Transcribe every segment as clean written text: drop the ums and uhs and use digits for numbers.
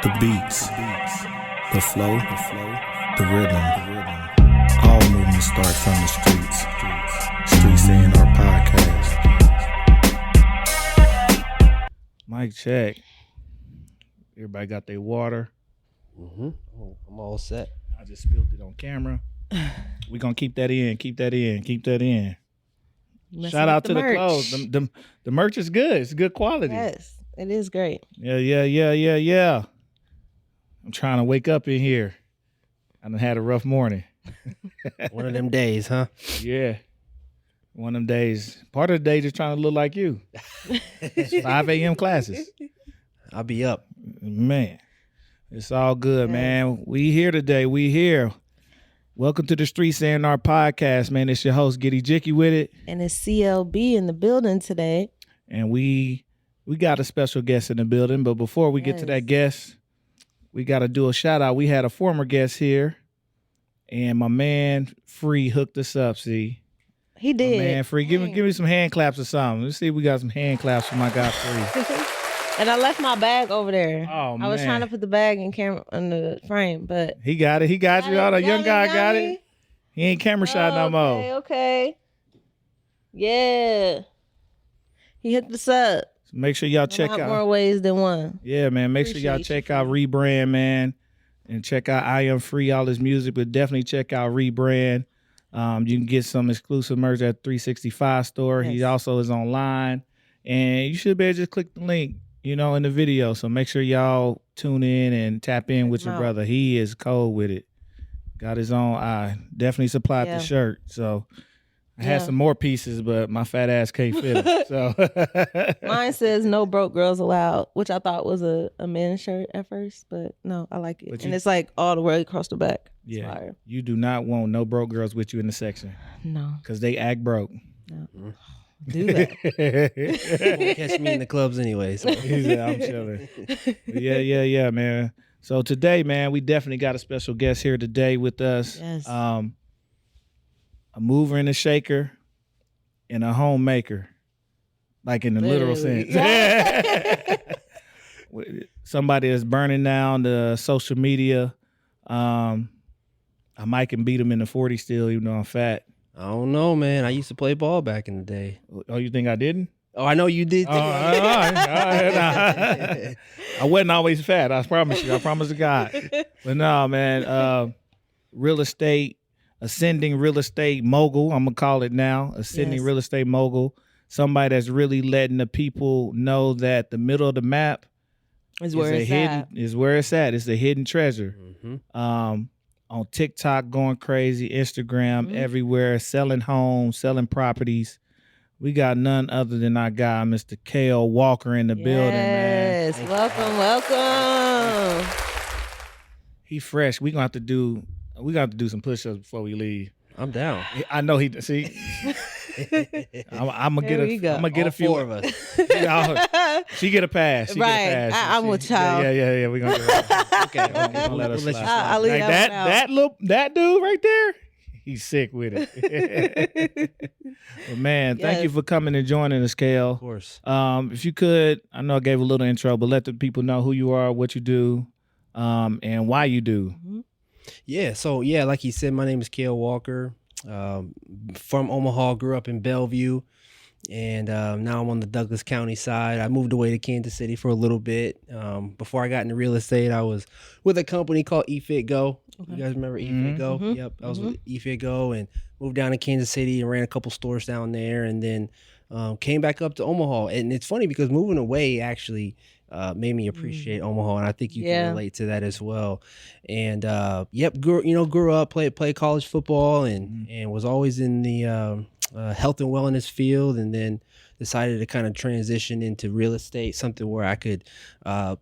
The beats, the flow, the rhythm. All movements start from the streets. Streets A&R Podcast. Mic check. Everybody got their water. I'm all set. I just spilled it on camera. We're going to keep that in. Shout out to the clothes. The merch is good. It's good quality. Yes, it is great. Yeah. I'm trying to wake up in here. I done had a rough morning. One of them days, huh? Yeah. One of them days. Part of the day just trying to look like you. It's 5 a.m. classes. I'll be up. Man, it's all good, man. We here today. We here. Welcome to the Streets A&R Podcast, man. It's your host, Giddy Jicky with it. And it's CLB in the building today. And we got a special guest in the building. But before we get to that guest, we got to do a shout out. We had a former guest here, and my man Free hooked us up. See, he did. My man Free, give me some hand claps or something. Let's see if we got some hand claps for my guy Free. And I left my bag over there. Oh man, I was trying to put the bag in the frame, but he got it. He got you. All the young guy got it. He ain't camera shy no more. Okay. Yeah. He hooked us up. Make sure y'all check out more ways than one. Yeah, man. Make sure y'all check out Rebrand, man, and check out I Am Free, all his music, but definitely check out Rebrand. You can get some exclusive merch at 365 store. Yes. He also is online, and you should be able to just click the link, in the video. So make sure y'all tune in and tap in with your brother. He is cold with it. Got his own eye. Definitely supplied the shirt. So I had some more pieces, but my fat ass can't fit them. So mine says "No broke girls allowed," which I thought was a men's shirt at first, but no, I like it. And it's like all the way across the back. It's fire. You do not want no broke girls with you in the section. No, because they act broke. No. Do that. You won't catch me in the clubs anyway. So. He said, I'm chilling. Yeah, man. So today, man, we definitely got a special guest here today with us. Yes. A mover and a shaker and a homemaker, like in the literal sense. Somebody that's burning down the social media. I might can beat him in the 40 still, even though I'm fat. I don't know, man. I used to play ball back in the day. Oh, you think I didn't? Oh, I know you did. All right. I wasn't always fat. I promise you. I promise to God. But no, man. Real estate, ascending real estate mogul. I'm gonna call it now. Ascending real estate mogul. Somebody that's really letting the people know that the middle of the map is where it's at. It's a hidden treasure. Mm-hmm. On TikTok, going crazy, Instagram, everywhere, selling homes, selling properties. We got none other than our guy, Mr. Kail Walker, in the building, man. Yes, welcome. He fresh. We gonna have to do some push-ups before we leave. I'm down. I know he see. I'm gonna get a few four of us. She get a pass. I'm with child. Yeah. We gonna get okay. Let us slide. I'll leave that dude right there. He's sick with it. But man, thank you for coming and joining us, Kail. Of course. If you could, I know I gave a little intro, but let the people know who you are, what you do, and why you do. Yeah. So like you said, my name is Kail Walker. From Omaha, grew up in Bellevue, and now I'm on the Douglas County side. I moved away to Kansas City for a little bit. Before I got into real estate, I was with a company called eFit Go. Okay. You guys remember eFit Go? Mm-hmm. Yep, I was with eFit Go and moved down to Kansas City and ran a couple stores down there, and then came back up to Omaha. And it's funny because moving away actually made me appreciate Omaha, and I think you can relate to that as well. And grew up, played college football, and was always in the health and wellness field, and then decided to kind of transition into real estate, something where I could, kind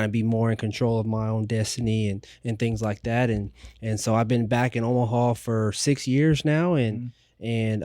of be more in control of my own destiny and things like that. And so I've been back in Omaha for 6 years now, and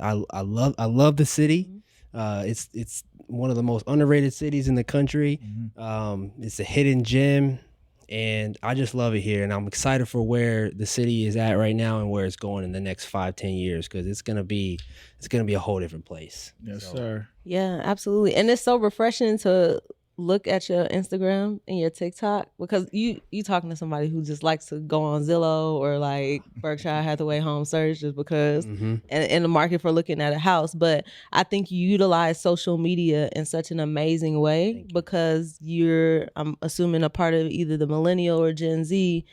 I love the city. It's one of the most underrated cities in the country. It's a hidden gem. And I just love it here, and I'm excited for where the city is at right now and where it's going in the next 5-10 years, because it's gonna be a whole different place. Yes, sir. Yeah, absolutely. And it's so refreshing to look at your Instagram and your TikTok, because you talking to somebody who just likes to go on Zillow or like Berkshire Hathaway Home Search just because and in the market for looking at a house. But I think you utilize social media in such an amazing way because I'm assuming, a part of either the millennial or Gen Z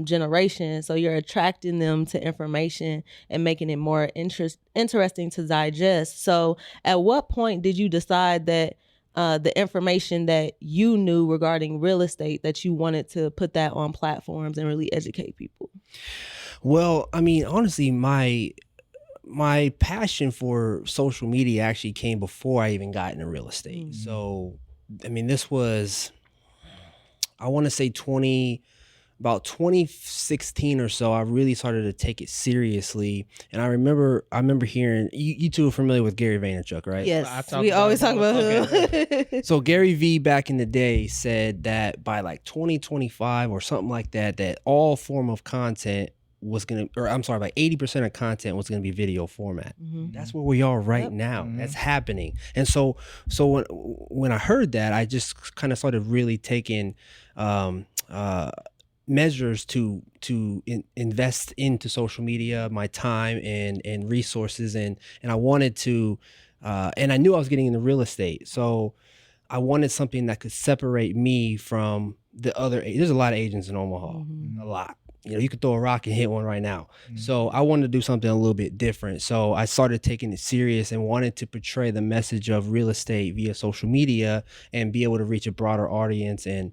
generation. So you're attracting them to information and making it more interesting to digest. So at what point did you decide that the information that you knew regarding real estate, that you wanted to put that on platforms and really educate people? Well, I mean, honestly, my passion for social media actually came before I even got into real estate. So, I mean, this was, I want to say about 2016 or so, I really started to take it seriously. And I remember hearing, you two are familiar with Gary Vaynerchuk, right? Yes, we always talk about him. So Gary V back in the day said that by like 2025 or something like that, that all form of content was going to, or I'm sorry, by 80% of content was going to be video format. That's where we are right now. That's happening. And so when I heard that, I just kind of started really taking measures to invest into social media, my time and resources, and I wanted to, and I knew I was getting into real estate, so I wanted something that could separate me from the other. There's a lot of agents in Omaha, a lot. You know, you could throw a rock and hit one right now. So I wanted to do something a little bit different. So I started taking it serious and wanted to portray the message of real estate via social media and be able to reach a broader audience and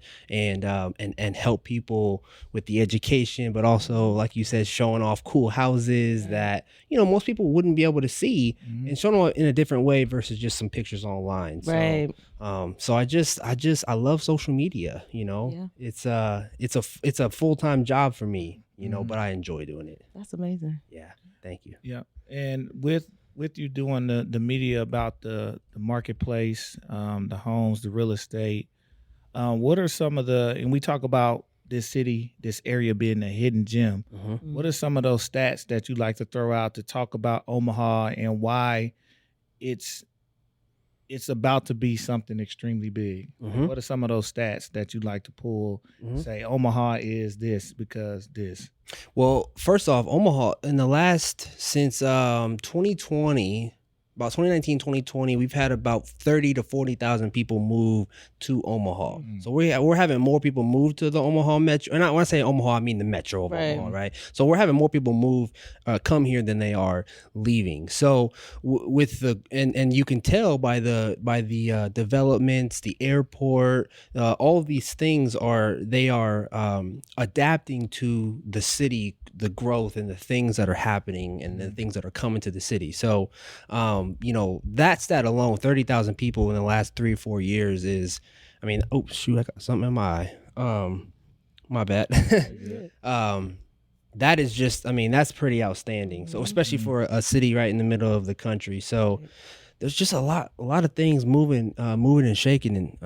help people with the education, but also, like you said, showing off cool houses that, you know, most people wouldn't be able to see, and showing them in a different way versus just some pictures online. Right. So I love social media, you know. It's a full-time job for me, you know, but I enjoy doing it. That's amazing. Yeah. Thank you. Yeah. And with you doing the media about the marketplace, the homes, the real estate, what are some of and we talk about this city, this area being a hidden gem. What are some of those stats that you like to throw out to talk about Omaha and why it's about to be something extremely big? What are some of those stats that you like to pull, say Omaha is this because this? Well, first off, Omaha since 2020, about 2019, 2020, we've had about 30 to 40,000 people move to Omaha. So we're having more people move to the Omaha metro. And when I say Omaha, I mean the metro of Omaha, right? So we're having more people come here than they are leaving. So with and you can tell by the developments, the airport, all of these things are adapting to the city, the growth and the things that are happening and the things that are coming to the city. So, you know, that stat alone, 30,000 people in the last 3 or 4 years is, I mean, oh shoot, I got something in my eye. My bad. That is just, I mean, that's pretty outstanding. So especially for a city right in the middle of the country. So there's just a lot of things moving and shaking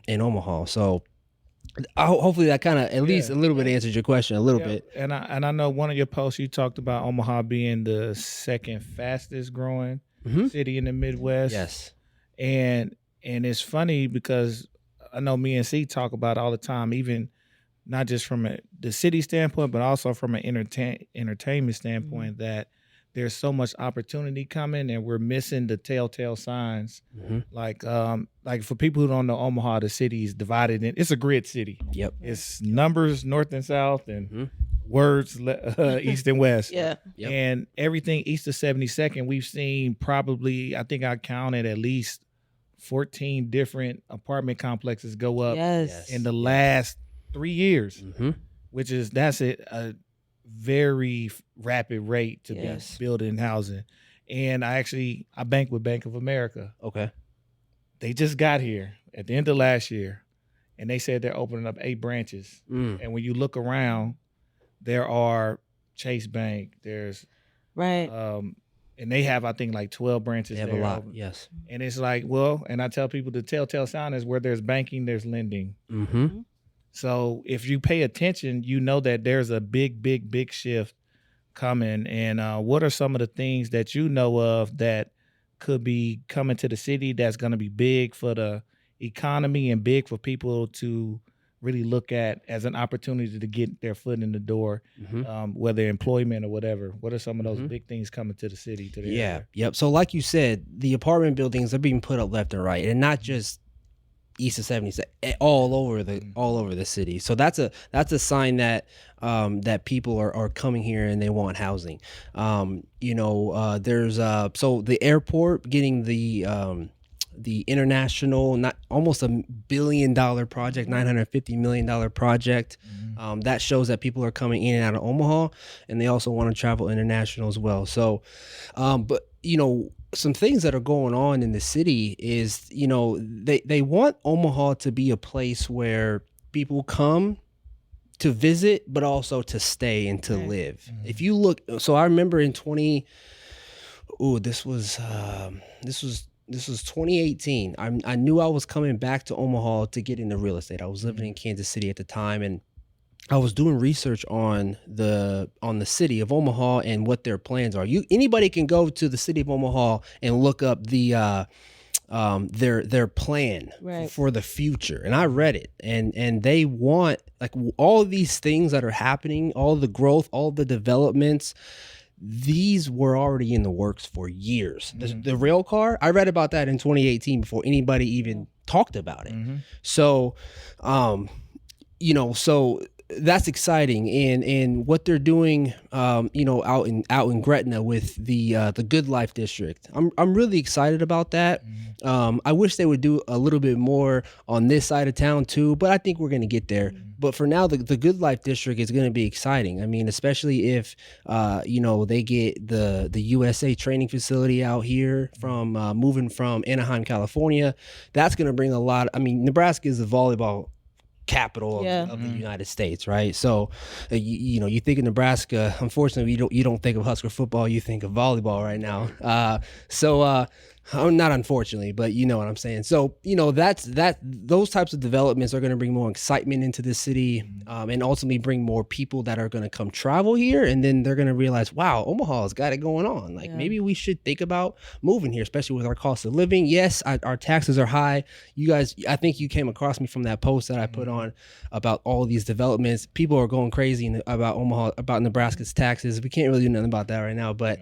in Omaha. So hopefully that kind of at least a little bit answers your question a little bit. And I know one of your posts you talked about Omaha being the second fastest growing city in the Midwest. Yes. And it's funny because I know me and C talk about it all the time, even not just from the city standpoint, but also from an entertainment standpoint, that there's so much opportunity coming and we're missing the telltale signs. Like for people who don't know Omaha, the city is divided it's a grid city. Yep. It's numbers north and south and words east and west. Yeah. Yep. And everything east of 72nd, we've seen probably, I think I counted at least 14 different apartment complexes go up in the last 3 years, which is, that's a very rapid rate to be building housing. And I bank with Bank of America. Okay. They just got here at the end of last year and they said they're opening up 8 branches. And when you look around, there are Chase Bank, there's and they have, I think, like 12 branches. They have a lot, yes. And it's like, well, and I tell people the telltale sign is where there's banking, there's lending. So if you pay attention, you know that there's a big shift coming. And what are some of the things that you know of that could be coming to the city that's going to be big for the economy and big for people to really look at as an opportunity to get their foot in the door, whether employment or whatever? What are some of those big things coming to the city? To the area? Yep. So like you said, the apartment buildings are being put up left and right, and not just east of 70s, all over the city. So that's a sign that that people are coming here and they want housing. There's so the airport getting the international, not almost $1 billion project, $950 million project. That shows that people are coming in and out of Omaha, and they also want to travel international as well. So, but some things that are going on in the city is, they want Omaha to be a place where people come to visit, but also to stay and to live. If you look, so I remember in this was 2018. I knew I was coming back to Omaha to get into real estate. I was living in Kansas City at the time, and I was doing research on the city of Omaha and what their plans are. Anybody can go to the city of Omaha and look up their plan for the future. And I read it, and they want, like, all of these things that are happening, all the growth, all the developments. These were already in the works for years. The rail car, I read about that in 2018 before anybody even talked about it. So, so that's exciting, and what they're doing, out in Gretna with the Good Life District. I'm really excited about that. I wish they would do a little bit more on this side of town too, but I think we're going to get there. But for now, the Good Life District is going to be exciting. I mean, especially if they get the USA training facility out here from moving from Anaheim, California. That's going to bring a lot. I mean, Nebraska is the volleyball capital of the United States, right? So you think of Nebraska, unfortunately you don't think of Husker football, you think of volleyball right now. Not unfortunately, but you know what I'm saying. So those types of developments are going to bring more excitement into the city, and ultimately bring more people that are going to come travel here, and then they're going to realize, wow, Omaha's got it going on. Like, maybe we should think about moving here, especially with our cost of living. Yes, our taxes are high. You guys, I think you came across me from that post that I put on about all of these developments. People are going crazy about Omaha, about Nebraska's taxes. We can't really do nothing about that right now, but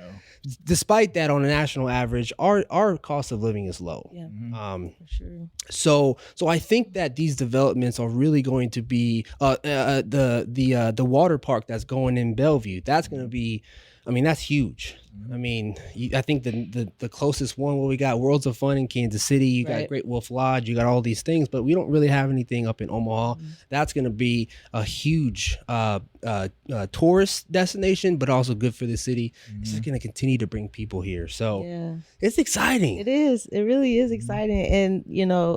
despite that, on a national average, our cost of living is low. For sure. So I think that these developments are really going to be the water park that's going in Bellevue. That's going to be, I mean, that's huge. I mean, I think the closest one, where we got Worlds of Fun in Kansas City, you got Great Wolf Lodge, you got all these things, but we don't really have anything up in Omaha. That's going to be a huge tourist destination, but also good for the city. It's just going to continue to bring people here. So it's exciting. It is. It really is exciting. And,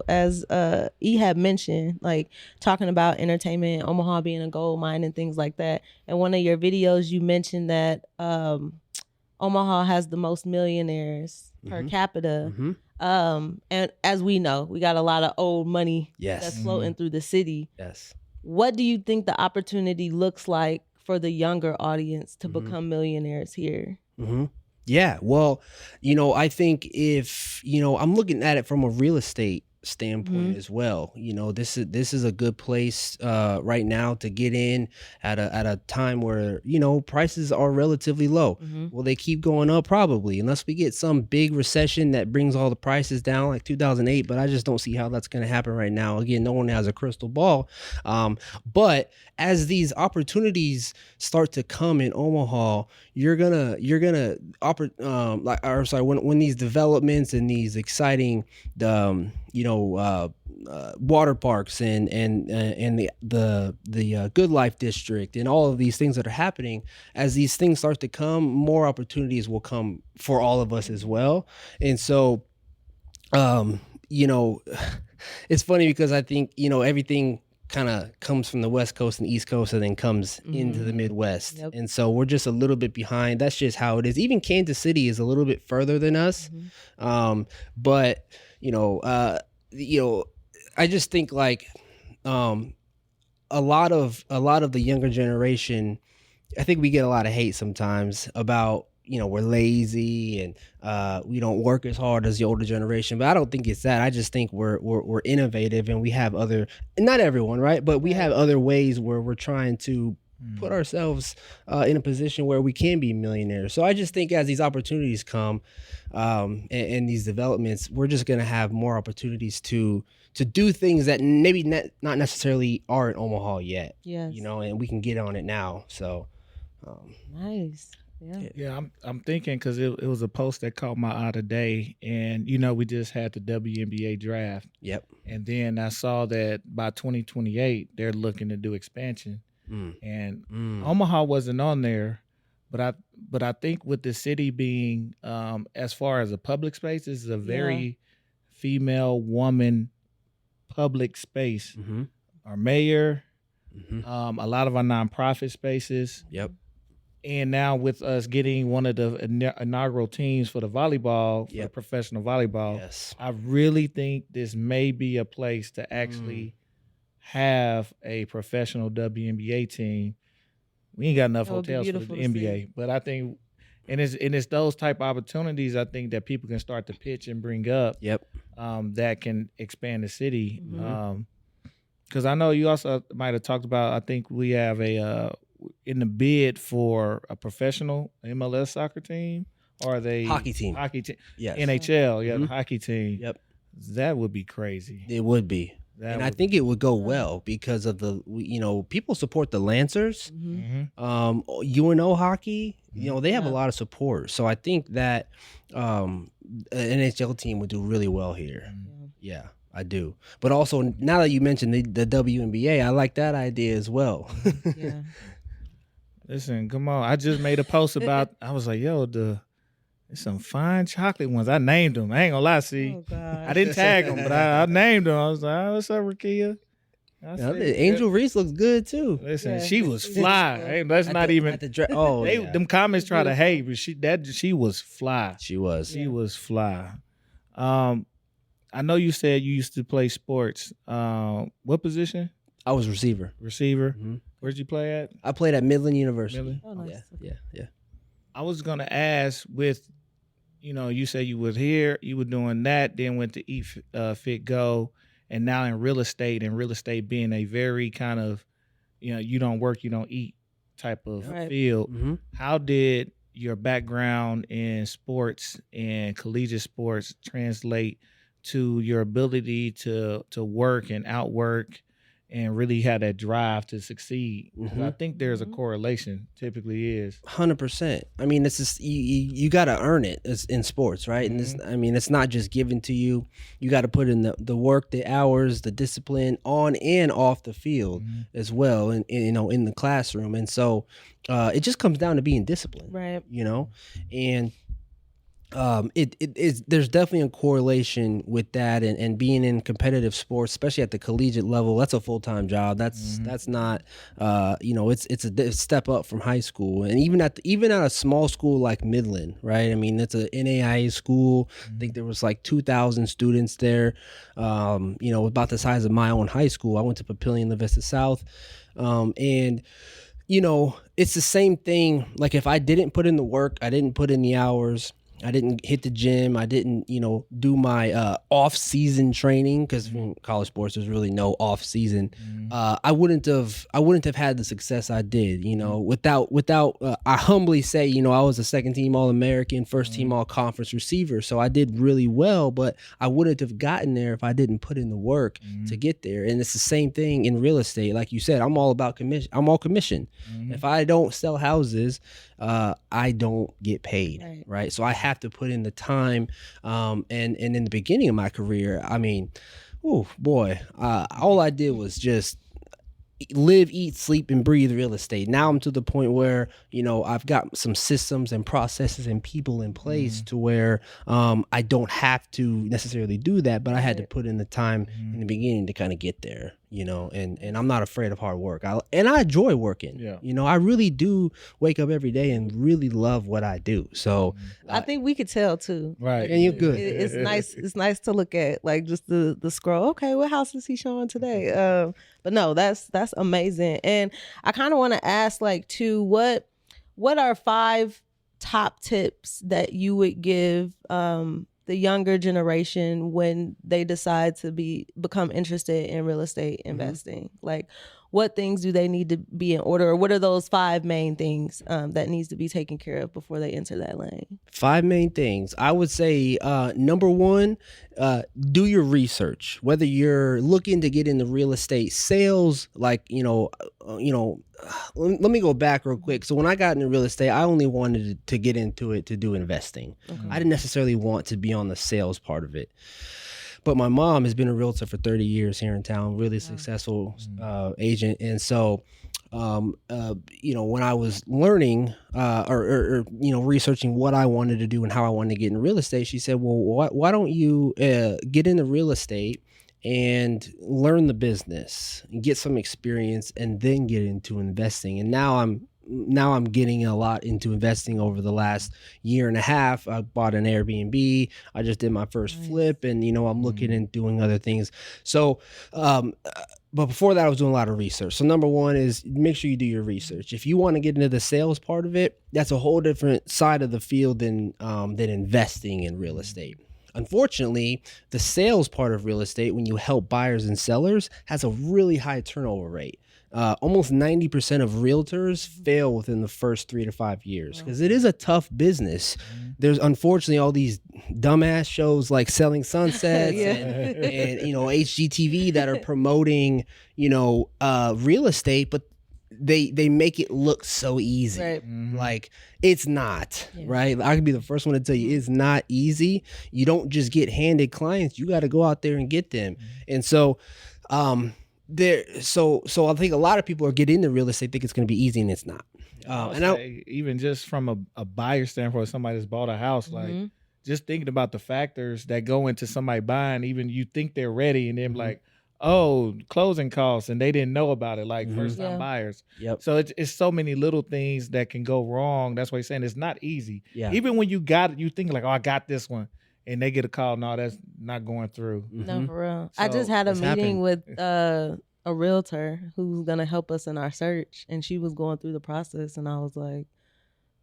as E had mentioned, like, talking about entertainment, Omaha being a gold mine and things like that. In one of your videos, you mentioned that Omaha has the most millionaires per capita. And as we know, we got a lot of old money that's floating through the city. What do you think the opportunity looks like for the younger audience to become millionaires here? Yeah, well, I think if, I'm looking at it from a real estate standpoint as well. This is a good place right now to get in at a time where prices are relatively low. Will they keep going up? Probably, unless we get some big recession that brings all the prices down like 2008, but I just don't see how that's going to happen right now. Again, no one has a crystal ball, but as these opportunities start to come in Omaha, when these developments and these exciting water parks and the Good Life District and all of these things that are happening, as these things start to come, more opportunities will come for all of us as well. And so, it's funny because I think, everything kind of comes from the West Coast and East Coast and then comes into the Midwest. And so we're just a little bit behind. That's just how it is. Even Kansas City is a little bit further than us. But, I just think like a lot of the younger generation, I think we get a lot of hate sometimes about we're lazy and we don't work as hard as the older generation. But I don't think it's that. I just think we're innovative, and we have other, not everyone, right? But we have other ways where we're trying to put ourselves in a position where we can be millionaires. So I just think as these opportunities come and these developments, we're just going to have more opportunities to do things that maybe not necessarily are in Omaha yet. Yes. And we can get on it now. So nice. Yeah. I'm thinking because it was a post that caught my eye today, and we just had the WNBA draft. Yep. And then I saw that by 2028 they're looking to do expansion. And Omaha wasn't on there, but I think with the city being as far as a public space, this is a very female woman public space. Our mayor, a lot of our nonprofit spaces. Yep. And now with us getting one of the inaugural teams for the volleyball, for professional volleyball, I really think this may be a place to actually have a professional WNBA team. We ain't got enough hotels for the NBA, but I think, and it's those type of opportunities I think that people can start to pitch and bring up. That can expand the city. Because I know you also might have talked about. I think we have in the bid for a professional MLS soccer team, or hockey team. Yes. NHL, the hockey team. Yep. That would be crazy. It would be. I think it would go well because of people support the Lancers. UNO hockey, they have a lot of support. So I think that an NHL team would do really well here. Yeah, I do. But also, now that you mentioned the WNBA, I like that idea as well. Listen, come on. I just made a post about, I was like, yo, there's some fine chocolate ones. I named them. I ain't gonna lie, see. I didn't tag them, but I named them. I was like, what's up, Rakia? Angel Reese looks good too. Listen, she was fly. Hey, that's not even. Them comments try to hate, but she was fly. She was. She was fly. I know you said you used to play sports. What position? I was receiver. Where'd you play at? I played at Midland University. Midland? Oh, nice. Yeah. I was gonna ask with, you said you was here, you were doing that, then went to Eat Fit Go, and now in real estate, and real estate being a very kind of, you don't work, you don't eat type of field. How did your background in sports and collegiate sports translate to your ability to work and outwork and really have that drive to succeed? I think there's a correlation, typically is. 100%. I mean, it's just, you got to earn it in sports, right? And it's not just given to you. You got to put in the work, the hours, the discipline on and off the field as well, and in the classroom. And so it just comes down to being disciplined, right? And there's definitely a correlation with that, and being in competitive sports, especially at the collegiate level. That's a full-time job. That's not it's a step up from high school, and even at a small school like Midland, right? I mean, it's an NAIA school. I think there was like 2,000 students there, about the size of my own high school. I went to Papillion La Vista South, and it's the same thing. Like, if I didn't put in the work, I didn't put in the hours, I didn't hit the gym, I didn't, do my off-season training, because in college sports there's really no off-season. I wouldn't have had the success I did. Without I humbly say, I was a second-team All-American, first-team All-Conference receiver, so I did really well. But I wouldn't have gotten there if I didn't put in the work to get there. And it's the same thing in real estate. Like you said, I'm all about commission. I'm all commission. If I don't sell houses, I don't get paid, right? So I have to put in the time, and in the beginning of my career, I mean, oh boy, all I did was just live, eat, sleep, and breathe real estate. Now I'm to the point where, I've got some systems and processes and people in place to where I don't have to necessarily do that, but I had to put in the time in the beginning to kind of get there, and I'm not afraid of hard work. I enjoy working. I really do wake up every day and really love what I do. So I think we could tell too. Right. And you're good. It's nice. It's nice to look at, like, just the scroll. Okay, what house is he showing today? But no, that's amazing. And I kind of want to ask, like, too, what are 5 top tips that you would give the younger generation when they decide to become interested in real estate investing? Like, what things do they need to be in order, or what are those 5 main things that needs to be taken care of before they enter that lane? 5 main things. I would say number 1, do your research. Whether you're looking to get into real estate sales, like let me go back real quick. So when I got into real estate, I only wanted to get into it to do investing. Okay. I didn't necessarily want to be on the sales part of it. But my mom has been a realtor for 30 years here in town, really successful agent. And so, when I was learning or researching what I wanted to do and how I wanted to get into real estate, she said, well, why don't you get into real estate and learn the business and get some experience and then get into investing? And now I'm getting a lot into investing over the last year and a half. I bought an Airbnb. I just did my first flip, and I'm looking and doing other things. So, but before that, I was doing a lot of research. So number 1 is make sure you do your research. If you want to get into the sales part of it, that's a whole different side of the field than investing in real estate. Unfortunately, the sales part of real estate, when you help buyers and sellers, has a really high turnover rate. Almost 90% of realtors fail within the first 3 to 5 years because it is a tough business. There's unfortunately all these dumbass shows like Selling Sunsets and HGTV that are promoting real estate, but they make it look so easy. Right. Like it's not, right? I could be the first one to tell you it's not easy. You don't just get handed clients. You got to go out there and get them. And so, so I think a lot of people are getting into real estate think it's going to be easy, and it's not. Even just from a buyer standpoint, somebody that's bought a house, like just thinking about the factors that go into somebody buying, even you think they're ready, and then like, oh, closing costs, and they didn't know about it, like first time buyers. Yep. So it's so many little things that can go wrong. That's why he's saying it's not easy. Yeah. Even when you think like, oh, I got this one, and they get a call, no, that's not going through. No, for real. So I just had a meeting with a realtor who's going to help us in our search, and she was going through the process, and I was like,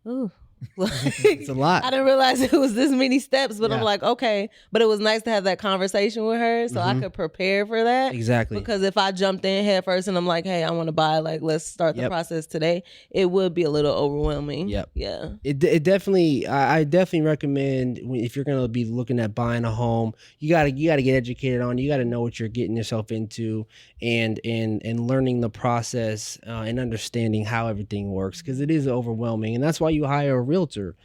ooh. It's a lot. I didn't realize it was this many steps, but I'm like, okay. But it was nice to have that conversation with her so I could prepare for that. Exactly. Because if I jumped in head first and I'm like, hey, I want to buy, like, let's start the process today, it would be a little overwhelming. Yep. Yeah. It definitely, I definitely recommend if you're going to be looking at buying a home, you gotta get educated on. You got to know what you're getting yourself into, and learning the process and understanding how everything works, because it is overwhelming, and that's why you hire a realtor,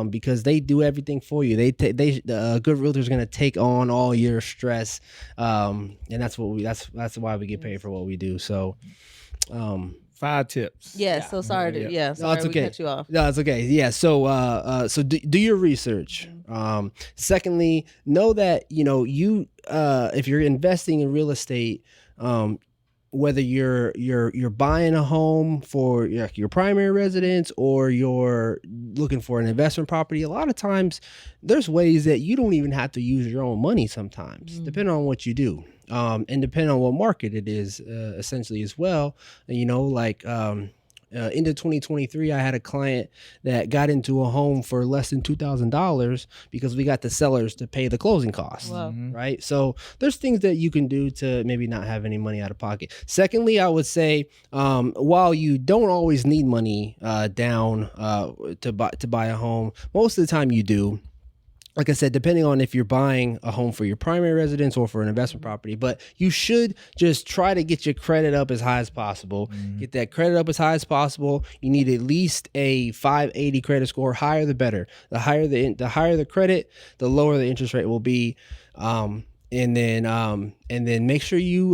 because they do everything for you. A good realtor is going to take on all your stress, and that's why we get paid for what we do. So, 5 tips. Yeah. So sorry to sorry it's okay. we cut you off. No, it's okay. Yeah. So do your research. Secondly, know that you if you're investing in real estate, whether you're buying a home for your primary residence or you're looking for an investment property, a lot of times there's ways that you don't even have to use your own money sometimes, depending on what you do. And depending on what market it is, essentially as well. Into 2023, I had a client that got into a home for less than $2,000 because we got the sellers to pay the closing costs. Wow. Right? So there's things that you can do to maybe not have any money out of pocket. Secondly, I would say, while you don't always need money down to buy a home, most of the time you do. Like I said, depending on if you're buying a home for your primary residence or for an investment property, but you should just try to get your credit up as high as possible. Get that credit up as high as possible. You need at least a 580 credit score. Higher the better. The higher the credit, the lower the interest rate will be. And then make sure you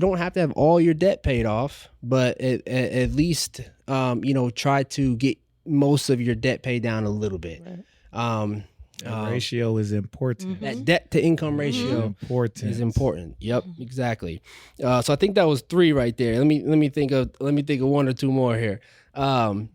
don't have to have all your debt paid off, but at least try to get most of your debt paid down a little bit. Right. That ratio is important. That debt to income ratio is important. Yep, exactly. So I think that was 3 right there. Let me think of 1 or 2 more here. I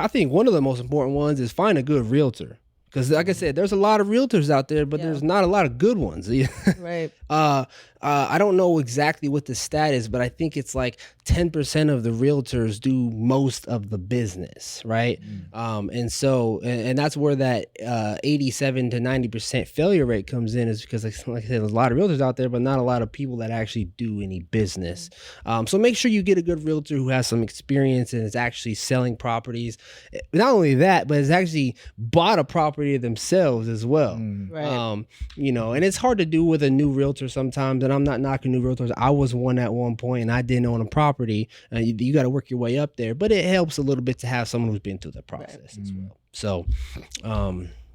think one of the most important ones is find a good realtor. Because like I said, there's a lot of realtors out there, but there's not a lot of good ones. Right. I don't know exactly what the stat is, but I think it's like 10% of the realtors do most of the business, right? And so, and that's where that 87 to 90% failure rate comes in, is because, like I said, there's a lot of realtors out there, but not a lot of people that actually do any business. So make sure you get a good realtor who has some experience and is actually selling properties. Not only that, but has actually bought a property themselves as well. Right. You know, and it's hard to do with a new realtor sometimes, and I'm not knocking new realtors. I was one at one point, and I didn't own a property. You got to work your way up there, but it helps a little bit to have someone who's been through the process as well. So,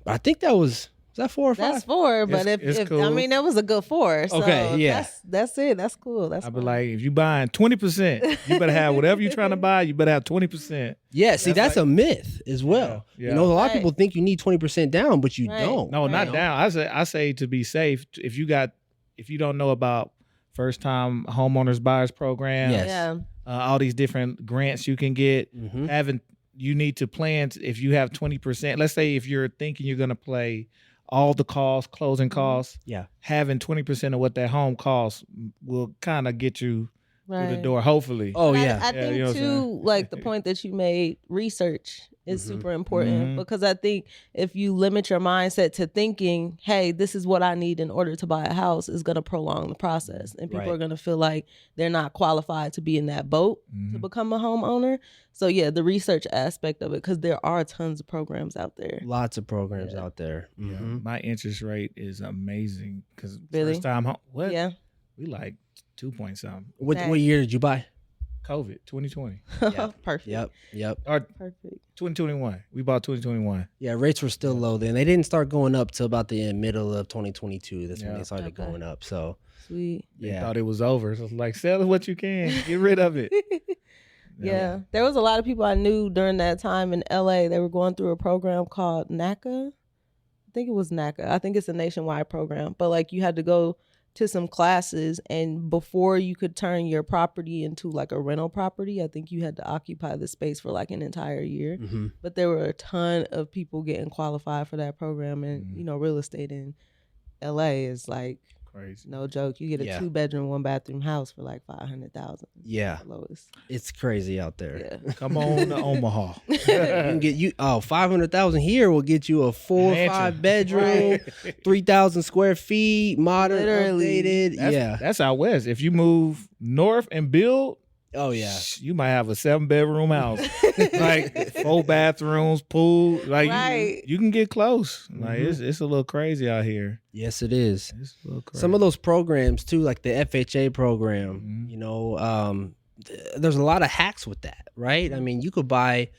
I think that was that 4 or 5? That's 4, but if cool. I mean, that was a good 4. So Okay, yeah. That's it. That's cool. That's I'd be like, if you buying 20%, you better have whatever you're trying to buy. You better have 20%. Yeah, see, that's a myth as well. Yeah. You know, a lot of people think you need 20% down, but you don't. No, not down. I say to be safe. If you don't know about first time homeowners buyers program, all these different grants you can get, you need to plan if you have 20%. Let's say if you're thinking you're going to pay all the costs, closing costs, having 20% of what that home costs will kind of get you through the door, hopefully. Oh, yeah. I think, you know too, like the point that you made, research is super important, because I think if you limit your mindset to thinking, hey, this is what I need in order to buy a house, is going to prolong the process. And people are going to feel like they're not qualified to be in that boat to become a homeowner. So, yeah, the research aspect of it, because there are tons of programs out there. Lots of programs out there. My interest rate is amazing because Really? first time home, Yeah. we like 2 point something. What year did you buy? COVID 2020 Perfect. Yep. or Perfect. 2021. We bought 2021. Yeah, rates were still low then. They didn't start going up till about the middle of 2022. That's when they started going up. So Sweet. They thought it was over. So it's like, sell what you can, get rid of it. Yeah. There was a lot of people I knew during that time in LA. They were going through a program called NACA. I think it was NACA. I think it's a nationwide program. But like you had to go to some classes, and before you could turn your property into like a rental property, I think you had to occupy the space for like an entire year. But there were a ton of people getting qualified for that program, and you know, real estate in LA is like crazy. No joke. You get a 2-bedroom, 1-bathroom house for like $500,000. Yeah, lowest. It's crazy out there. Yeah. Come on to Omaha. You can get 500,000 here will get you a 4 or 5 bedroom, 3,000 square feet, modern, updated. That's out west. If you move north and build, oh yeah, you might have a 7-bedroom house, like 4 bathrooms, pool. Like you can get close. Like it's a little crazy out here. Yes, it is. It's a little crazy. Some of those programs too, like the FHA program. You know, there's a lot of hacks with that, right? I mean, you could buy.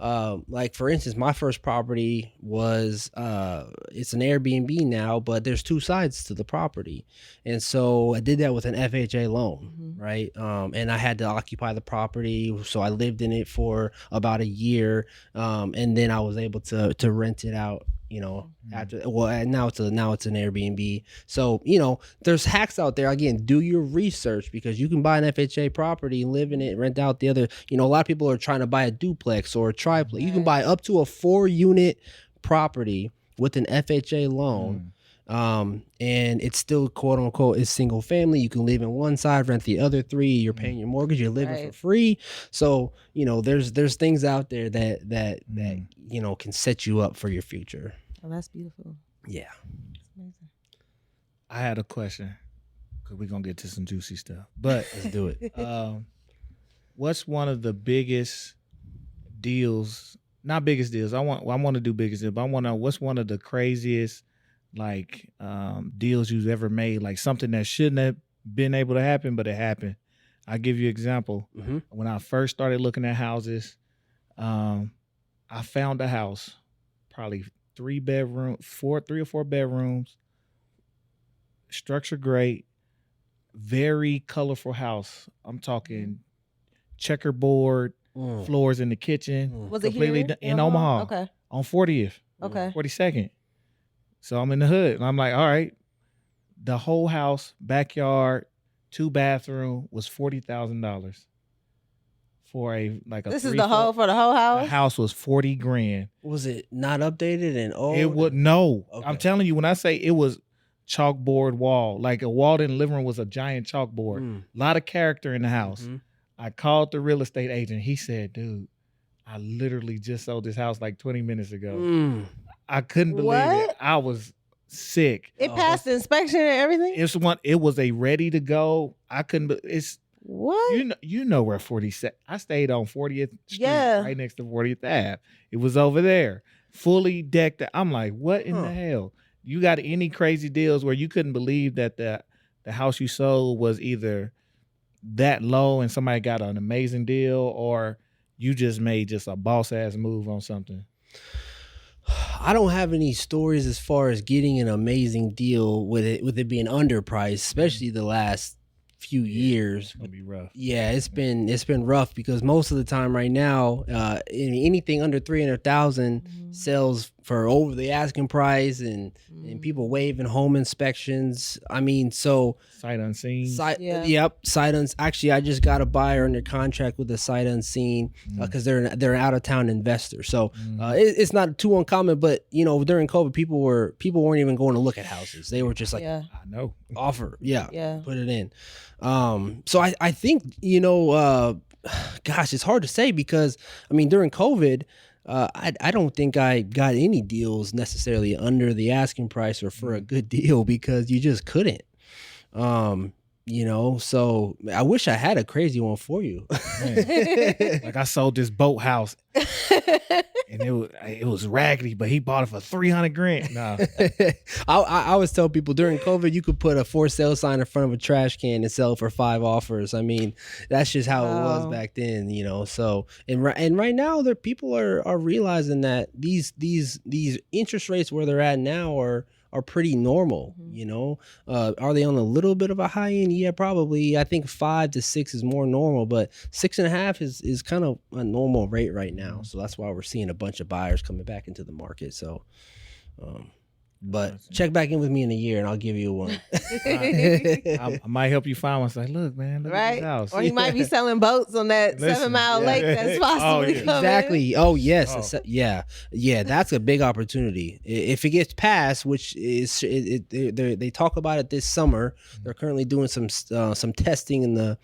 Like for instance, my first property was it's an Airbnb now, but there's 2 sides to the property, and so I did that with an FHA loan, right? And I had to occupy the property, so I lived in it for about a year, and then I was able to rent it out. You know, after now it's an Airbnb. So you know, there's hacks out there. Again, do your research, because you can buy an FHA property, live in it, rent out the other. You know, a lot of people are trying to buy a duplex or a triplex. You can buy up to a 4-unit property with an FHA loan, and it's still quote unquote is single family. You can live in one side, rent the other 3. You're paying your mortgage. You're living for free. So you know, there's things out there that you know can set you up for your future. Oh, that's beautiful. Yeah. That's amazing. I had a question, because we're gonna get to some juicy stuff, but Let's do it. what's one of the biggest deals? Not biggest deals. I want to do biggest deals, but I want to know what's one of the craziest like deals you've ever made, like something that shouldn't have been able to happen, but it happened. I'll give you an example. When I first started looking at houses, I found a house, probably 3 or 4 bedrooms, structure great, very colorful house. I'm talking checkerboard floors in the kitchen. Was it completely here in Omaha? Okay. On 40th. Okay. 42nd. So I'm in the hood, and I'm like, all right. The whole house, backyard, 2 bathroom was $40,000. for a This is the whole for the whole The house. house was $40,000. Was it not updated and old? It would no. Okay. I'm telling you, when I say it was chalkboard wall, like a wall in the living room was a giant chalkboard. Mm. A lot of character in the house. Mhm. I called the real estate agent. He said, "Dude, I literally just sold this house like 20 minutes ago." Mm. I couldn't believe What? it. I was sick. It Oh, passed the inspection and everything. It was a ready to go. I couldn't. It's What? you know where 40th. I stayed on 40th Street, Yeah. right next to 40th Ave. It was over there, fully decked out. I'm like, what in the hell? You got any crazy deals where you couldn't believe that the house you sold was either that low and somebody got an amazing deal, or you just made just a boss ass move on something? I don't have any stories as far as getting an amazing deal with it being underpriced, especially the last few years. It's gonna be rough. Yeah, it's been rough because most of the time right now, anything under 300,000 sells for over the asking price, and people waiving home inspections. I mean, so Sight unseen. Actually, I just got a buyer under contract with a sight unseen because they're an out of town investor. So it's not too uncommon, but during COVID, people weren't even going to look at houses. They were just like, I know. offer, Yeah. put it in. So I think gosh, it's hard to say because I mean during COVID, I don't think I got any deals necessarily under the asking price or for a good deal because you just couldn't. So I wish I had a crazy one for you. Like I sold this boathouse and it was raggedy, but he bought it for $300,000. Nah. I always tell people during COVID, you could put a for sale sign in front of a trash can and sell it for 5 offers. I mean, that's just how it was back then, So and right now, people are realizing that these interest rates where they're at now are pretty normal. Are they on a little bit of a high end? Yeah, probably. I think 5 to 6 is more normal, but 6.5 is kind of a normal rate right now. So that's why we're seeing a bunch of buyers coming back into the market. So, but check back in with me in a year and I'll give you one. I might help you find one. It's like, look, man, look at this house. Or he might be selling boats on that 7 Mile lake that's possibly coming. Exactly. Oh yes. Yeah. That's a big opportunity if it gets passed, which is they talk about it this summer. They're currently doing some testing in the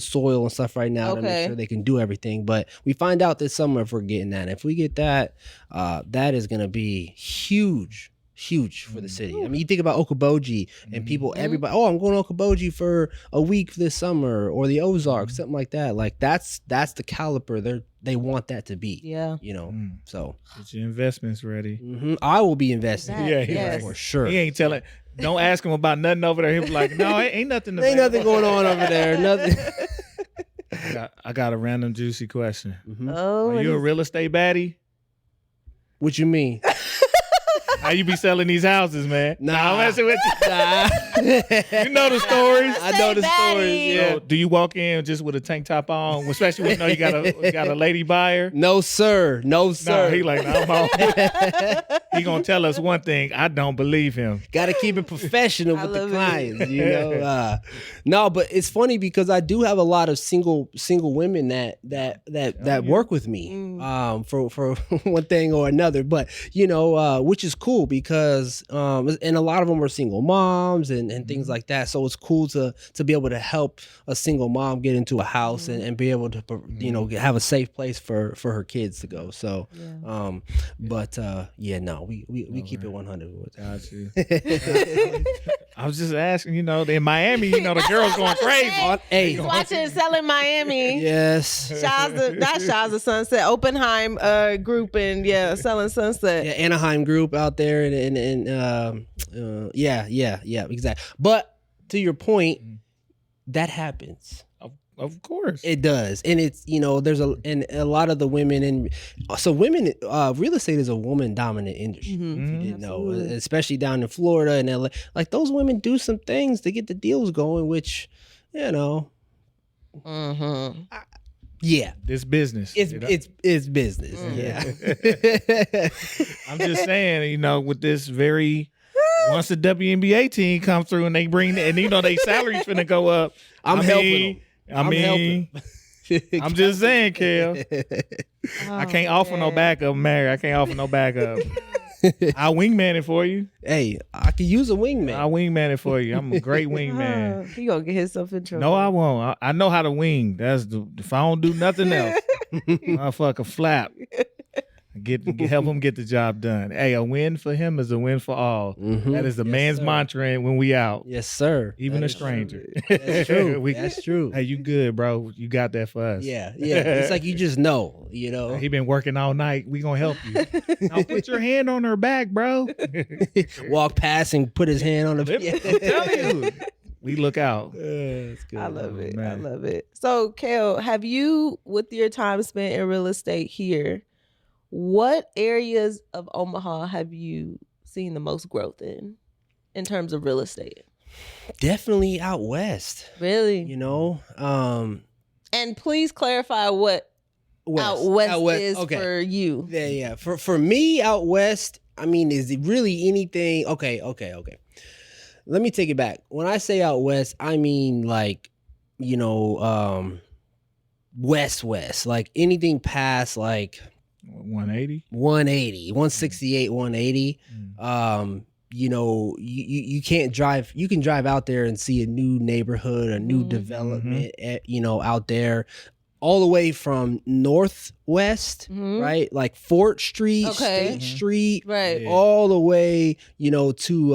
soil and stuff right now to make sure they can do everything. But we find out this summer if we're getting that. If we get that, that is going to be huge for the city. I mean, you think about Okoboji and everybody, I'm going to Okoboji for a week this summer, or the Ozarks, something like that. Like that's the caliber they want that to be. Yeah. So get your investments ready. I will be investing. Yes. For sure. He ain't telling. Don't ask him about nothing over there. He'll be like, no, ain't nothing. Ain't nothing going on over there. Nothing. I got a random juicy question. Oh, Are you a real estate baddie? What you mean? How you be selling these houses, man? Nah. I'm messing with you. Nah. You know the stories. I know the stories. Yeah. So, do you walk in just with a tank top on, especially when you got a lady buyer? No sir. No sir. No, he like, no, I'm on. He gonna tell us one thing. I don't believe him. Got to keep it professional with the clients, No, but it's funny because I do have a lot of single women that work with me, for one thing or another. But which is cool because and a lot of them are single moms and things like that. So it's cool to be able to help a single mom get into a house and be able to have a safe place for her kids to go. So we keep it 100 with that. Got you. I was just asking, in Miami, the girls going crazy. He's watching Selling Miami. Yes. Shaza Sunset, Oppenheim group, and Selling Sunset. Yeah, Anaheim group out there, and exactly. But to your point, that happens. Of course, it does, and it's there's a lot of the women, and so women, real estate is a woman dominant industry. If you didn't know, especially down in Florida and LA. Like those women do some things to get the deals going, which this business. It's business. Yeah. I'm just saying, with this once the WNBA team comes through and they bring, and they salaries finna go up. I'm helping them. I'm just saying, Kail. I can't offer no man. backup, Mary. I can't offer no backup. I'll wingman it for you. Hey, I could use a wingman. I'll wingman it for you. I'm a great wingman. He gonna get himself in trouble. No, I won't. I know how to wing. That's if I don't do nothing else, motherfucker flap. Help him get the job done. Hey, a win for him is a win for all. Mhm. That is the Yes, man's sir. mantra when we out. Yes, sir. Even That a is stranger. That's true. We- That's true. Hey, you good, bro? You got that for us. Yeah. It's like you just know, you know. He been working all night. We gonna help you. Now put your hand on her back, bro. Walk past and put his hand on the. I'm telling you, we look out. That's good. I love it. I man. love it. So, Kail, have you, with your time spent in real estate here, what areas of Omaha have you seen the most growth in terms of real estate? Definitely out west. Really? You know, And please clarify what out west is for you. Yeah. For me, out west, I mean, is it really anything? Okay. Let me take it back. When I say out west, I mean like, you know, west, like anything past like 180. 180, 168, 180. You know, you can't drive. You can drive out there and see a new neighborhood, a new development. You know, out there, all the way from northwest, right, like Fort Street, State Street, Right. Yeah. all the way, you know, to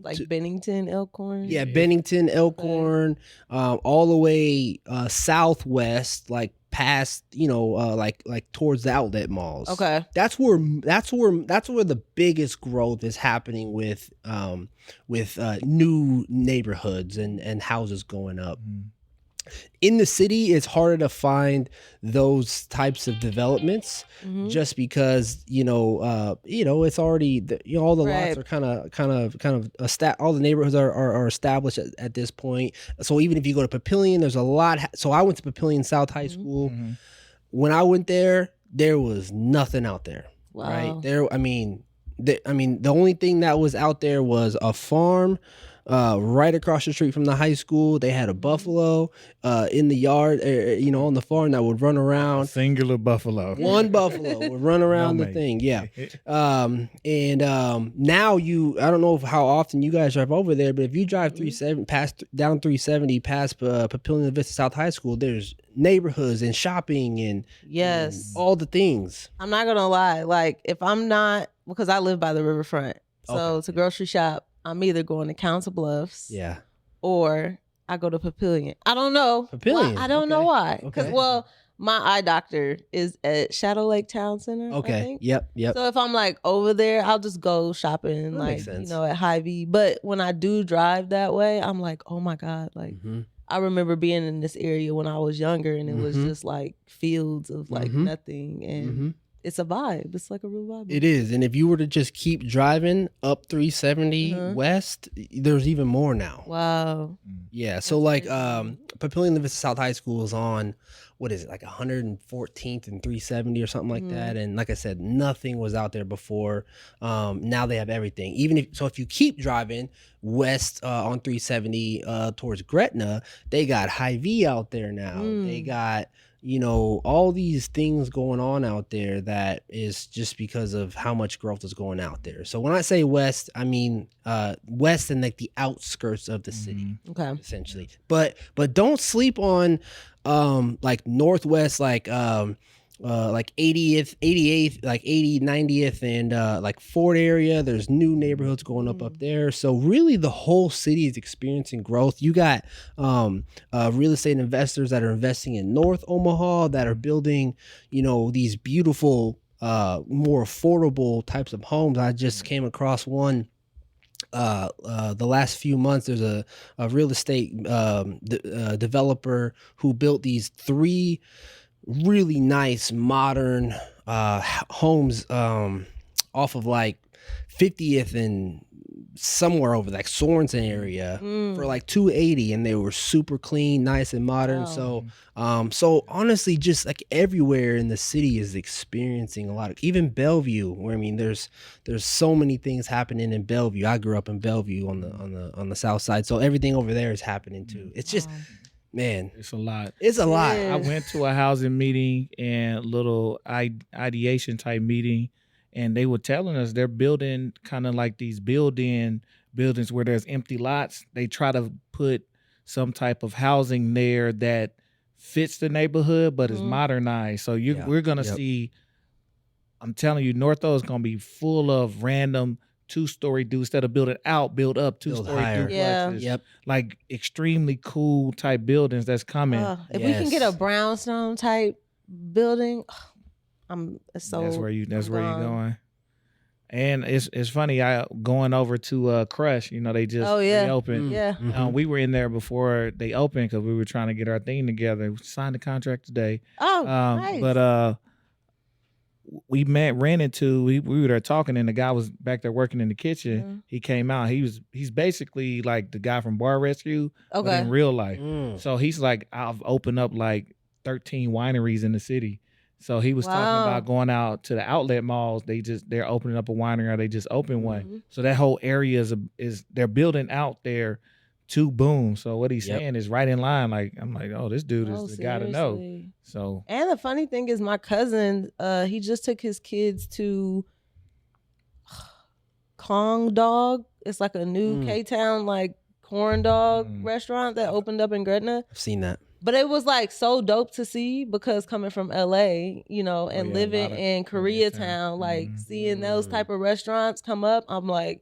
Like to- Bennington, Elkhorn. yeah, Bennington, Elkhorn, all the way southwest, like past, you know, like towards the outlet malls. Okay. That's where the biggest growth is happening with new neighborhoods and houses going up. In the city, it's harder to find those types of developments just because you know it's already all the Right. lots are kind of all the neighborhoods are established at this point. So even if you go to Papillion, there's a lot. So I went to Papillion South High School. When I went there was nothing out there. Wow. Right there, I mean, the only thing that was out there was a farm. Right across the street from the high school, they had a buffalo in the yard, you know, on the farm that would run around. Singular buffalo. One buffalo would run around No, the mate. thing, yeah. Now I don't know how often you guys drive over there, but if you drive 370 down 370 past Papillion Vista South High School, there's neighborhoods and shopping and Yes. all the things. I'm not gonna lie. Like if I'm not, because I live by the riverfront, so to grocery shop, I'm either going to Council Bluffs, Yeah. or I go to Papillion. I don't know. Papillion, Why. I don't know okay, why. Because okay. well, my eye doctor is at Shadow Lake Town Center. I Okay. think. Yep. So if I'm like over there, I'll just go shopping, That like makes sense. you know, at Hy-Vee. But when I do drive that way, I'm like, oh my god, like. Mhm. I remember being in this area when I was younger, and it was Mhm. just like fields of like Mhm. nothing, and Mhm. it's a vibe. It's like a real vibe. It is, and if you were to just keep driving up 370 west, there's even more now. Wow. Yeah, so That's like crazy. Papillion Vista South High School is on what is it, like 114th and 370 or something like that. And like I said, nothing was out there before. Now they have everything. If you keep driving west on 370 towards Gretna, they got Hy-Vee out there now. They got, you know, all these things going on out there that is just because of how much growth is going out there. So when I say west, I mean west and like the outskirts of the city, Okay. essentially. But don't sleep on like northwest, like 80th, 88th, like 80, 90th, and like Fort area. There's new neighborhoods going up there. So really the whole city is experiencing growth. You got real estate investors that are investing in North Omaha that are building, you know, these beautiful, more affordable types of homes. I just came across one the last few months. There's a real estate developer who built these 3 really nice modern homes off of like 50th and somewhere over like Sorensen area for like 280, and they were super clean, nice and modern. Wow. So honestly, just like everywhere in the city is experiencing a lot of, even Bellevue, where I mean there's so many things happening in Bellevue. I grew up in Bellevue on the south side, so everything over there is happening too. It's just Man, It's a lot. it's a lot. is. I went to a housing meeting and little ideation type meeting, and they were telling us they're building kind of like these buildings where there's empty lots. They try to put some type of housing there that fits the neighborhood but is modernized. So we're gonna see. I'm telling you, North O is gonna be full of random 2-story dudes instead of building out, build up 2-story higher. duplexes. Yeah. Like extremely cool type buildings that's coming. If we can get a Yes. brownstone type building, that's That's where you're gone. going. And it's funny. I going over to Crush. You know, they just reopened. Yeah. We were in there before they opened because we were trying to get our thing together. We signed the contract today. Oh, nice. But we ran into we were there talking, and the guy was back there working in the kitchen. Mm-hmm. He came out. He's basically like the guy from Bar Rescue, but Okay. in real life. Mm. So he's like, I've opened up like 13 wineries in the city. So he was talking about going out to the outlet malls. They're opening up a winery, or they just opened one. So that whole area is they're building out there to boom. So what he's saying is right in line. Like I'm like, oh, this dude is the guy to know. Seriously. So And the funny thing is, my cousin, he just took his kids to Kong Dog. It's like a new K-Town like corn dog restaurant that opened up in Gretna. I've seen that. But it was like so dope to see because coming from LA, you know, and living in Koreatown, like seeing those type of restaurants come up, I'm like,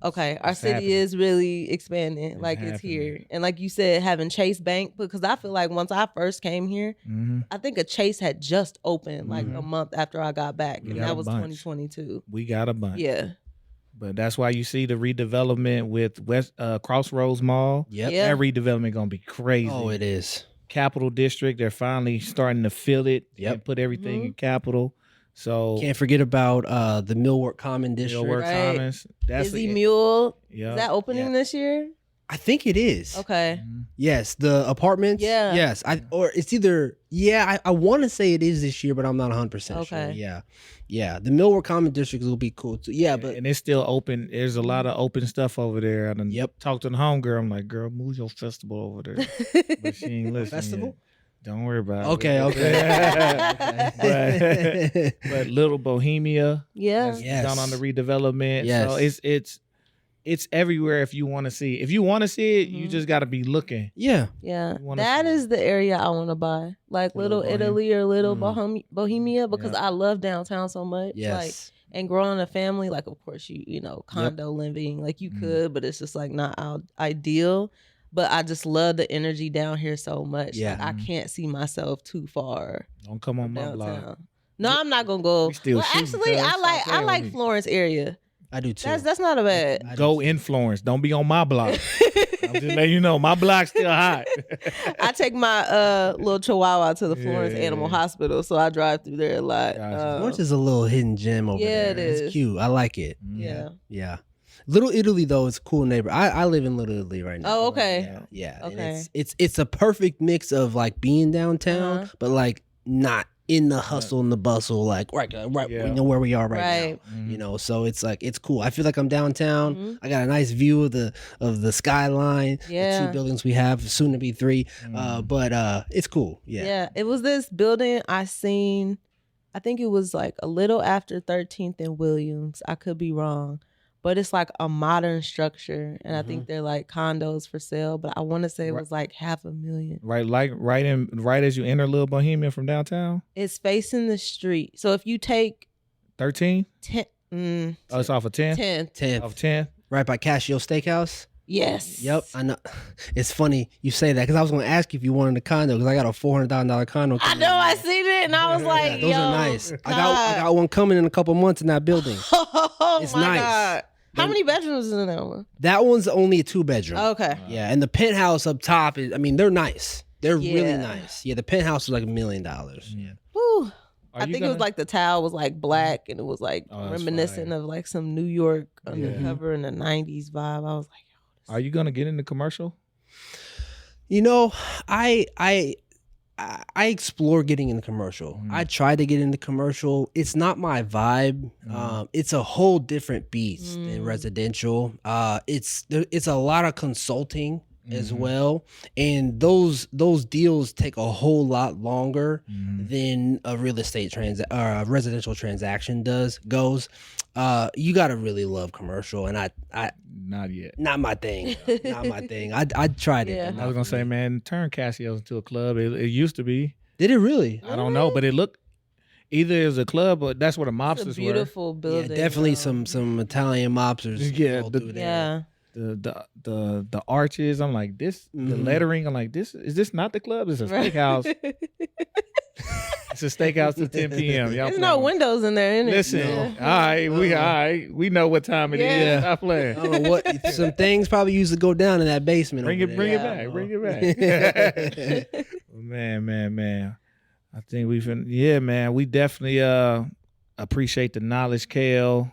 okay, our city happening. is really expanding. It's Like it's happening. here. And like you said, having Chase Bank, because I feel like once I first came here, I think a Chase had just opened like a month after I got back. We And got that a was bunch. 2022. we got a bunch. Yeah. But that's why you see the redevelopment with West Crossroads Mall. Yep. Yeah. That redevelopment gonna be crazy. Oh, it is. Capital District, they're finally starting to fill it and put everything in Capital. So Can't forget about the Millwork Common District. Millwork Right. Commons. That's Izzy Mule. Yeah. Is that opening this year? I think it is. Okay. Yes, the apartments. Yeah. Yes, or it's either. Yeah, I want to say it is this year, but I'm not 100% sure. Okay. Yeah, yeah. The Millwork Common District will be cool too. Yeah, but and it's still open. There's a lot of open stuff over there. I done talked to the homegirl. I'm like, girl, move your festival over there. But she ain't listening. Festival? Yet. Don't worry about okay, it. okay. but Little Bohemia, Yeah. Yes. done on the redevelopment. Yes. So it's everywhere if you want to see it. If you want to see it, you just got to be looking. Yeah. Yeah, You wanna that see is the area I want to buy, like Little Bohemia. Italy or Little Bohemia, because Yeah. I love downtown so much. Like, Yes. and growing a family, like of course you know condo living, like you could, but it's just like not ideal. But I just love the energy down here so much. Yeah. Like, I can't see myself too far Don't come on my downtown. block. No, I'm not gonna go. We still Well, shooting, actually, cuz. I Stop like playing with me. Florence area. I do too. That's not a bad. Go in Florence. Don't be on my block. I'm just letting you know my block's still hot. I take my little chihuahua to the Florence Yeah. Animal Hospital, so I drive through there a lot. Gotcha. Florence is a little hidden gem over Yeah, there. it It's is. cute. I like it. Yeah. Yeah. Little Italy though is a cool neighbor. I live in Little Italy right now. Oh, okay. Yeah. And Okay. it's a perfect mix of like being downtown, Uh-huh. but like not in the hustle and the bustle, like right, Yeah. we know where we are right now. Mhm. You know, so it's like it's cool. I feel like I'm downtown. Mhm. I got a nice view of the skyline. Yeah. The 2 buildings we have, soon to be 3. But it's cool. Yeah. Yeah, it was this building I seen. I think it was like a little after 13th and Williams. I could be wrong, but it's like a modern structure, and I think they're like condos for sale. But I want to say it was like $500,000. Right as you enter Little Bohemia from downtown. It's facing the street, so if you take 13. 10, Oh, it's off of 10. 10, 10th, Off 10. right by Casio Steakhouse. yes, Yep, I know. It's funny you say that because I was going to ask you if you wanted a condo because I got a $400,000 condo. I know. I seen it, and I was like, Those "Yo, are nice. I God. got one coming in a couple months in that building. Oh It's my nice. God! How many bedrooms is in that one? That one's only a 2-bedroom. Okay. Yeah, and the penthouse up top is. I mean, they're nice. They're really Yeah. nice. Yeah, the penthouse is like $1 million. Yeah. Whew. Are I you think it was gonna- like the tile was like black and it was like Oh, that's reminiscent fire. of like some New York undercover in the 90s vibe. I was like, Are you gonna get into commercial? You know, I explore getting into commercial. I tried to get into commercial. It's not my vibe. It's a whole different beast than residential. It's a lot of consulting as well, and those deals take a whole lot longer than a real estate or a residential transaction goes. You gotta really love commercial, and I not yet. not my thing. Not my thing. I tried it. Yeah. but I was not gonna for say, me. man, turn Casios into a club. It used to be. Did it really? I don't know, but it looked either it was a club, or that's where the It's a mobsters beautiful Yeah, building. definitely though. some Italian mobsters. Yeah, all the- through there. Yeah. were. The arches. I'm like this. The Mhm. lettering. I'm like this. Is this not the club? It's a steakhouse. It's a steakhouse till 10 p.m. Y'all There's no playing. windows in there, innit? Listen, Yeah. all right, we know what time it is. Yeah. Stop playing. I don't know what some things probably used to go down in that basement. Bring over it there. back. Bring it back. Man. I think we definitely appreciate the knowledge, Kail.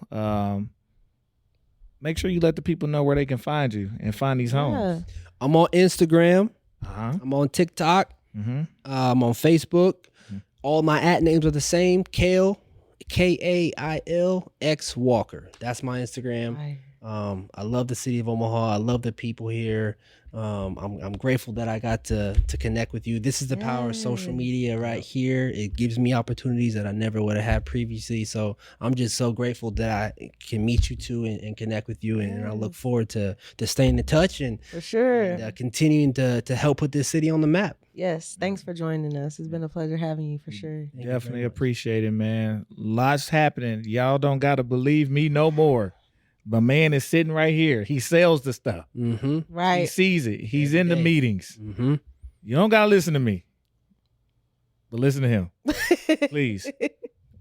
Make sure you let the people know where they can find you and find these homes. I'm on Instagram. Uh-huh. I'm on TikTok. Mm-hmm. I'm on Facebook. All my @names are the same. Kail, KAIL Walker. That's my Instagram. Right. I love the city of Omaha. I love the people here. I'm grateful that I got to connect with you. This is the power of social Yes. media right here. It gives me opportunities that I never would have had previously. So I'm just so grateful that I can meet you two and connect with you. And I look forward to staying in touch and, For sure. continuing to help put this city on the map. Yes. Thanks for joining us. It's been a pleasure having you for sure. Thank you Definitely very much. appreciate it, man. Lots happening. Y'all don't got to believe me no more. My man is sitting right here. He sells the stuff. Mm-hmm. He Right. sees it. He's Every in the day. meetings. Mm-hmm. You don't got to listen to me, but listen to him, please.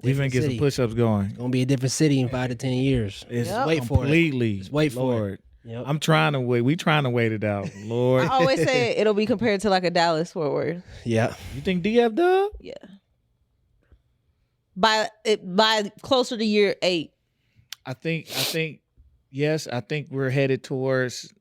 We finna get some city. push-ups going. Gonna be a different city in 5 to 10 years. It's Yep. Wait for it. completely. Just wait for it. Lord. Yep. I'm trying to wait. We trying to wait it out, Lord. I always say it'll be compared to like a Dallas Fort Worth. Yeah. You think DF Dub? Yeah. By closer to year 8. I think yes. I think we're headed towards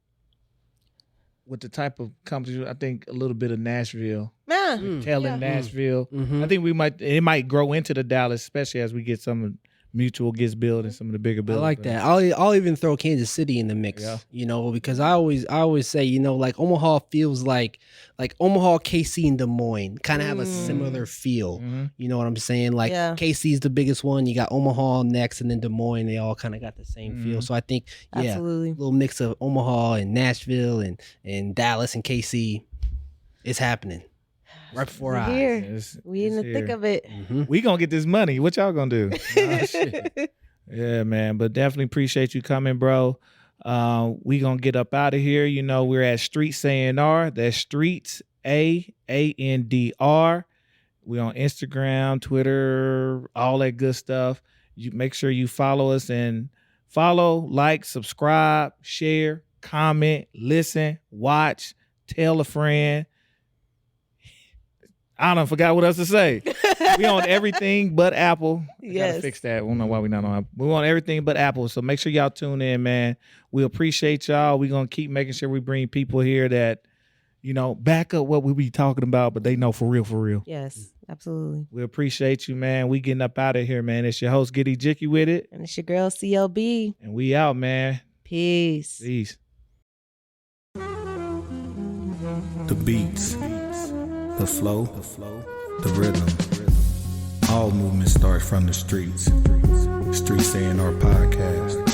with the type of companies. I think a little bit of Nashville, Man. Mm. telling Yeah. Nashville. Mm-hmm. I think it might grow into the Dallas, especially as we get some mutual gets built and some of the bigger I buildings. like that. I'll even throw Kansas City in the mix. Yeah. You know, because I always say, you know, like Omaha feels like Omaha, KC, and Des Moines kind of have a similar feel. Mhm. You know what I'm saying? Like Yeah. KC's the biggest one. You got Omaha next, and then Des Moines. They all kind of got the same feel. So I think, yeah, Absolutely. a little mix of Omaha and Nashville and Dallas and KC is happening right before We're our eyes. here. It's- We in it's the thick here. of it. Mm-hmm. We gonna get this money. What y'all gonna do? Oh, shit. Yeah, man. But definitely appreciate you coming, bro. We gonna get up out of here. You know, we're at Streets A&R. That's Streets AANDR. We on Instagram, Twitter, all that good stuff. You make sure you follow us and like, subscribe, share, comment, listen, watch, tell a friend. I don't forgot what else to say. We on everything but Apple. I gotta Yes. fix that. I don't know why we not on Apple. We on everything but Apple. So make sure y'all tune in, man. We appreciate y'all. We gonna keep making sure we bring people here that, you know, back up what we be talking about, but they know for real, for real. Yes. Absolutely. We appreciate you, man. We getting up out of here, man. It's your host, Giddy Jicky with it. And it's your girl CLB. And we out, man. Peace. Peace. The beats, the flow, the rhythm. All movement starts from the streets. Streets A&R Podcast.